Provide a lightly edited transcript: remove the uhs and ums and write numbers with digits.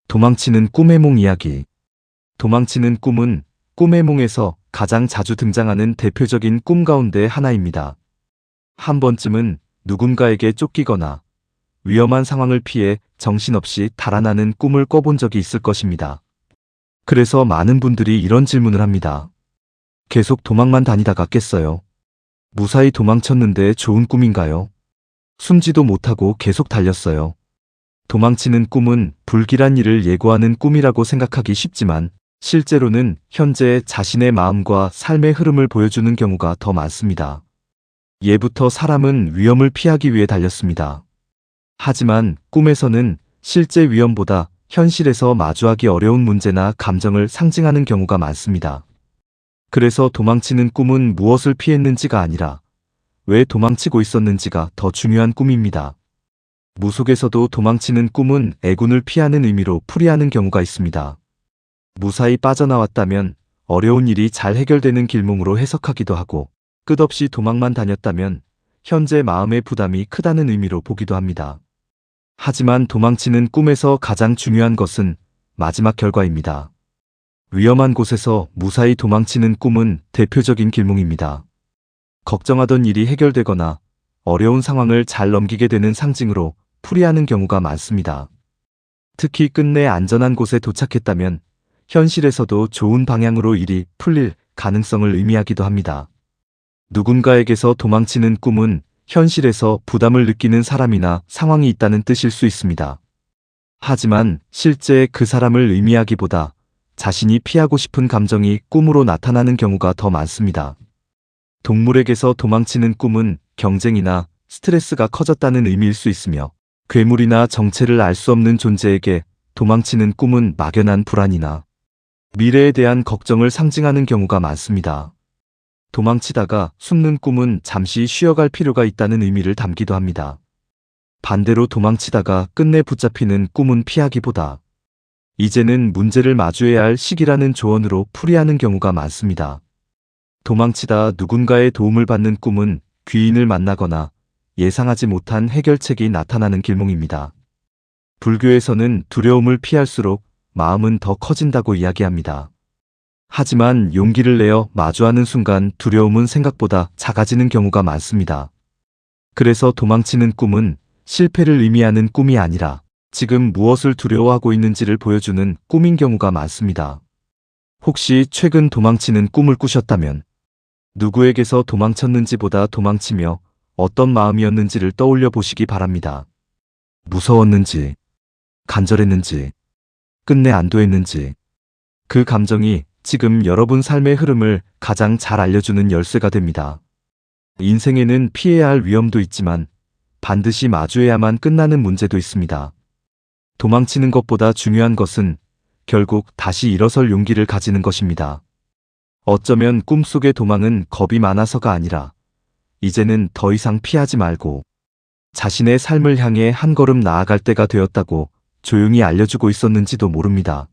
도망치는 꿈의 몽 이야기. 도망치는 꿈은 꿈의 몽에서 가장 자주 등장하는 대표적인 꿈 가운데 하나입니다. 한 번쯤은 누군가에게 쫓기거나 위험한 상황을 피해 정신없이 달아나는 꿈을 꿔본 적이 있을 것입니다. 그래서 많은 분들이 이런 질문을 합니다. 계속 도망만 다니다가 깼어요. 무사히 도망쳤는데 좋은 꿈인가요? 숨지도 못하고 계속 달렸어요. 도망치는 꿈은 불길한 일을 예고하는 꿈이라고 생각하기 쉽지만 실제로는 현재 자신의 마음과 삶의 흐름을 보여주는 경우가 더 많습니다. 예부터 사람은 위험을 피하기 위해 달렸습니다. 하지만 꿈에서는 실제 위험보다 현실에서 마주하기 어려운 문제나 감정을 상징하는 경우가 많습니다. 그래서 도망치는 꿈은 무엇을 피했는지가 아니라 왜 도망치고 있었는지가 더 중요한 꿈입니다. 무속에서도 도망치는 꿈은 애군을 피하는 의미로 풀이하는 경우가 있습니다. 무사히 빠져나왔다면 어려운 일이 잘 해결되는 길몽으로 해석하기도 하고, 끝없이 도망만 다녔다면 현재 마음의 부담이 크다는 의미로 보기도 합니다. 하지만 도망치는 꿈에서 가장 중요한 것은 마지막 결과입니다. 위험한 곳에서 무사히 도망치는 꿈은 대표적인 길몽입니다. 걱정하던 일이 해결되거나 어려운 상황을 잘 넘기게 되는 상징으로 풀이하는 경우가 많습니다. 특히 끝내 안전한 곳에 도착했다면 현실에서도 좋은 방향으로 일이 풀릴 가능성을 의미하기도 합니다. 누군가에게서 도망치는 꿈은 현실에서 부담을 느끼는 사람이나 상황이 있다는 뜻일 수 있습니다. 하지만 실제 그 사람을 의미하기보다 자신이 피하고 싶은 감정이 꿈으로 나타나는 경우가 더 많습니다. 동물에게서 도망치는 꿈은 경쟁이나 스트레스가 커졌다는 의미일 수 있으며, 괴물이나 정체를 알 수 없는 존재에게 도망치는 꿈은 막연한 불안이나 미래에 대한 걱정을 상징하는 경우가 많습니다. 도망치다가 숨는 꿈은 잠시 쉬어갈 필요가 있다는 의미를 담기도 합니다. 반대로 도망치다가 끝내 붙잡히는 꿈은 피하기보다 이제는 문제를 마주해야 할 시기라는 조언으로 풀이하는 경우가 많습니다. 도망치다 누군가의 도움을 받는 꿈은 귀인을 만나거나 예상하지 못한 해결책이 나타나는 길몽입니다. 불교에서는 두려움을 피할수록 마음은 더 커진다고 이야기합니다. 하지만 용기를 내어 마주하는 순간 두려움은 생각보다 작아지는 경우가 많습니다. 그래서 도망치는 꿈은 실패를 의미하는 꿈이 아니라 지금 무엇을 두려워하고 있는지를 보여주는 꿈인 경우가 많습니다. 혹시 최근 도망치는 꿈을 꾸셨다면 누구에게서 도망쳤는지보다 도망치며 어떤 마음이었는지를 떠올려 보시기 바랍니다. 무서웠는지, 간절했는지, 끝내 안도했는지, 그 감정이 지금 여러분 삶의 흐름을 가장 잘 알려주는 열쇠가 됩니다. 인생에는 피해야 할 위험도 있지만 반드시 마주해야만 끝나는 문제도 있습니다. 도망치는 것보다 중요한 것은 결국 다시 일어설 용기를 가지는 것입니다. 어쩌면 꿈속의 도망은 겁이 많아서가 아니라 이제는 더 이상 피하지 말고 자신의 삶을 향해 한 걸음 나아갈 때가 되었다고 조용히 알려주고 있었는지도 모릅니다.